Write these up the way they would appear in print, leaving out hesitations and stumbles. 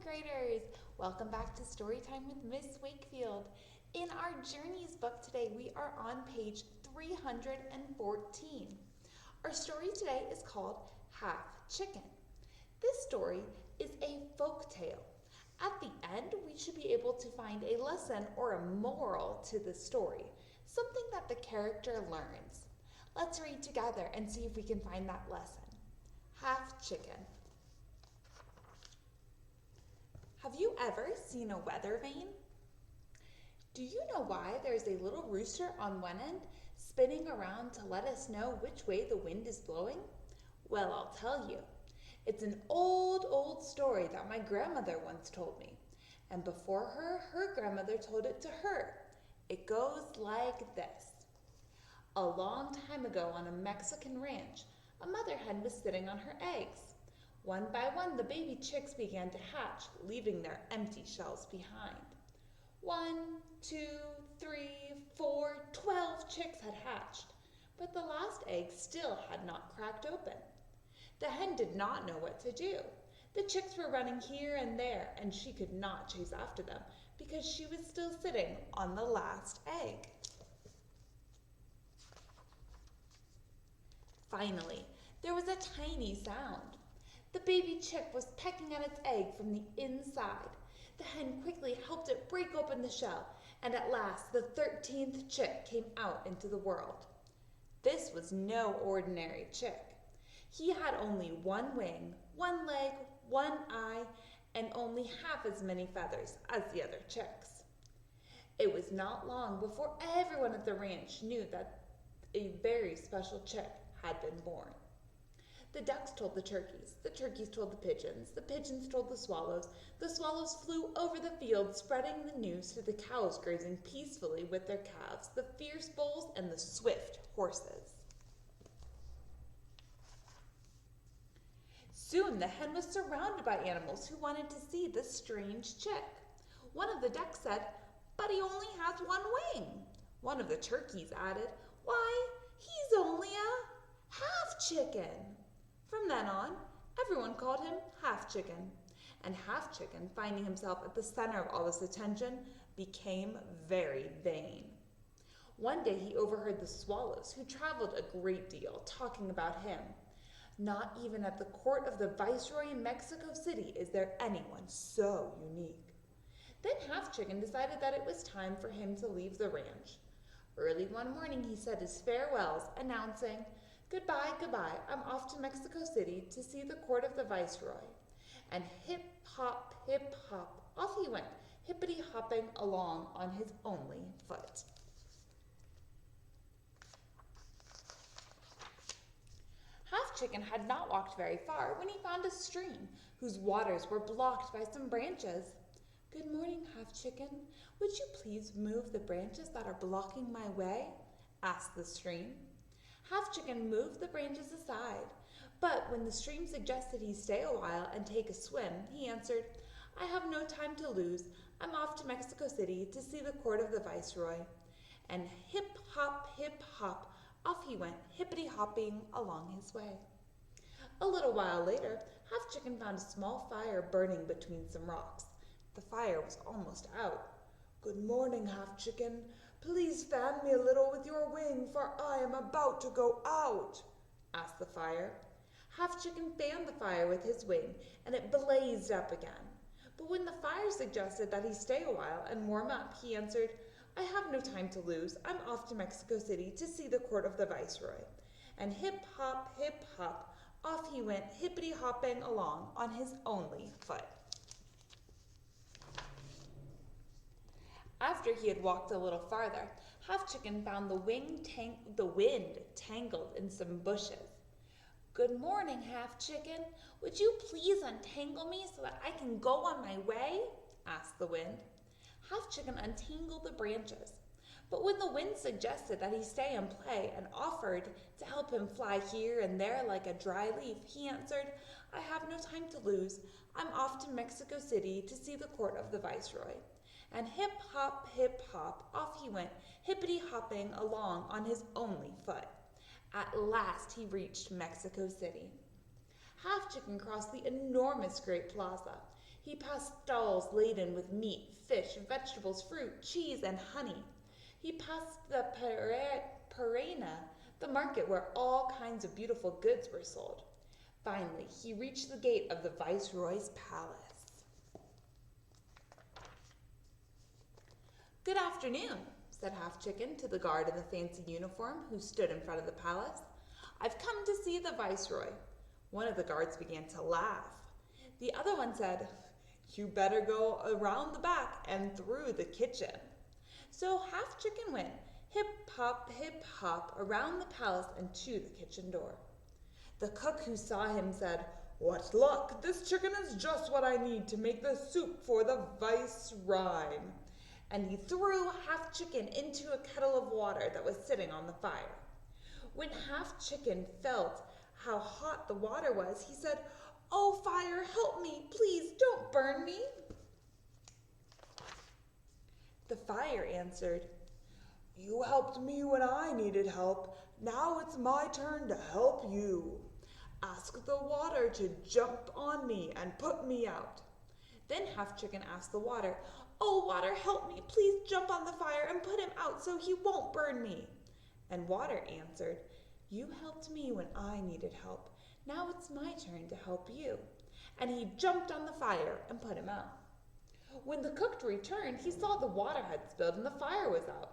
graders! Welcome back to Storytime with Miss Wakefield. In our Journeys book today, we are on page 314. Our story today is called Half Chicken. This story is a folk tale. At the end, we should be able to find a lesson or a moral to the story, something that the character learns. Let's read together and see if we can find that lesson. Half Chicken. Have you ever seen a weather vane? Do you know why there's a little rooster on one end spinning around to let us know which way the wind is blowing? Well, I'll tell you. It's an old story that my grandmother once told me. And before her, her grandmother told it to her. It goes like this. A long time ago on a Mexican ranch, a mother hen was sitting on her eggs. One by one, the baby chicks began to hatch, leaving their empty shells behind. 1, 2, 3, 4, 12 chicks had hatched, but the last egg still had not cracked open. The hen did not know what to do. The chicks were running here and there, and she could not chase after them because she was still sitting on the last egg. Finally, there was a tiny sound. The baby chick was pecking at its egg from the inside. The hen quickly helped it break open the shell, and at last the 13th chick came out into the world. This was no ordinary chick. He had only one wing, one leg, one eye, and only half as many feathers as the other chicks. It was not long before everyone at the ranch knew that a very special chick had been born. The ducks told the turkeys told the pigeons told the swallows flew over the field spreading the news to the cows grazing peacefully with their calves, the fierce bulls, and the swift horses. Soon the hen was surrounded by animals who wanted to see the strange chick. One of the ducks said, "But he only has one wing." One of the turkeys added, "Why, he's only a half chicken." From then on, everyone called him Half Chicken, and Half Chicken, finding himself at the center of all this attention, became very vain. One day he overheard the swallows, who traveled a great deal, talking about him. Not even at the court of the viceroy in Mexico City is there anyone so unique. Then Half Chicken decided that it was time for him to leave the ranch. Early one morning he said his farewells, announcing, Goodbye, I'm off to Mexico City to see the court of the viceroy." And hip, hop, off he went, hippity-hopping along on his only foot. Half Chicken had not walked very far when he found a stream whose waters were blocked by some branches. "Good morning, Half Chicken. Would you please move the branches that are blocking my way?" asked the stream. Half Chicken moved the branches aside, but when the stream suggested he stay a while and take a swim, he answered, "I have no time to lose. I'm off to Mexico City to see the court of the viceroy." And hip, hop, off he went, hippity-hopping along his way. A little while later, Half Chicken found a small fire burning between some rocks. The fire was almost out. "Good morning, Half Chicken. Please fan me a little with your wing, for I am about to go out," asked the fire. Half Chicken fanned the fire with his wing, and it blazed up again. But when the fire suggested that he stay a while and warm up, he answered, "I have no time to lose. I'm off to Mexico City to see the court of the viceroy." And hip, hop, off he went, hippity-hopping along on his only foot. After he had walked a little farther, Half Chicken found the wind tangled in some bushes. "Good morning, Half Chicken. Would you please untangle me so that I can go on my way?" asked the wind. Half Chicken untangled the branches, but when the wind suggested that he stay and play and offered to help him fly here and there like a dry leaf, he answered, "I have no time to lose. I'm off to Mexico City to see the court of the viceroy." And hip, hop, off he went, hippity-hopping along on his only foot. At last he reached Mexico City. Half Chicken crossed the enormous Great Plaza. He passed stalls laden with meat, fish, vegetables, fruit, cheese, and honey. He passed the Perena, the market where all kinds of beautiful goods were sold. Finally, he reached the gate of the Viceroy's palace. "Good afternoon," said Half Chicken to the guard in the fancy uniform who stood in front of the palace. "I've come to see the Viceroy." One of the guards began to laugh. The other one said, "You better go around the back and through the kitchen." So Half Chicken went hip hop around the palace and to the kitchen door. The cook who saw him said, "What luck! This chicken is just what I need to make the soup for the Viceroy." And he threw Half Chicken into a kettle of water that was sitting on the fire. When Half Chicken felt how hot the water was, he said, "Oh, fire, help me! Please don't burn me." The fire answered, "You helped me when I needed help. Now it's my turn to help you. Ask the water to jump on me and put me out." Then Half Chicken asked the water, "Oh, water, help me. Please jump on the fire and put him out so he won't burn me." And water answered, "You helped me when I needed help. Now it's my turn to help you." And he jumped on the fire and put him out. When the cook returned, he saw the water had spilled and the fire was out.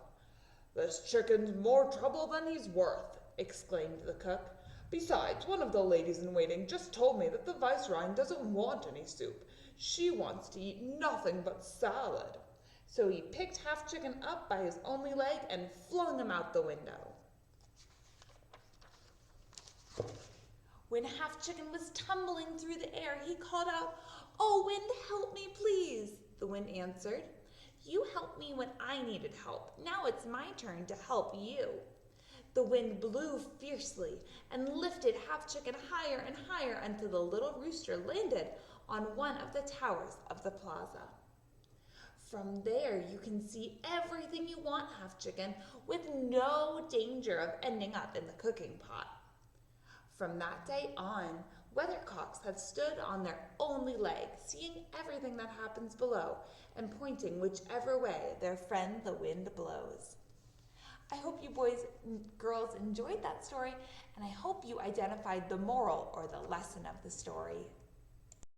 "This chicken's more trouble than he's worth," exclaimed the cook. "Besides, one of the ladies in waiting just told me that the Viceroy doesn't want any soup. She wants to eat nothing but salad." So he picked Half Chicken up by his only leg and flung him out the window. When Half Chicken was tumbling through the air, he called out, "Oh, wind, help me, please." The wind answered, "You helped me when I needed help. Now it's my turn to help you." The wind blew fiercely and lifted Half Chicken higher and higher until the little rooster landed on one of the towers of the plaza. From there, you can see everything you want, Half Chicken, with no danger of ending up in the cooking pot. From that day on, weathercocks have stood on their only leg, seeing everything that happens below and pointing whichever way their friend the wind blows. I hope you boys and girls enjoyed that story, and I hope you identified the moral or the lesson of the story.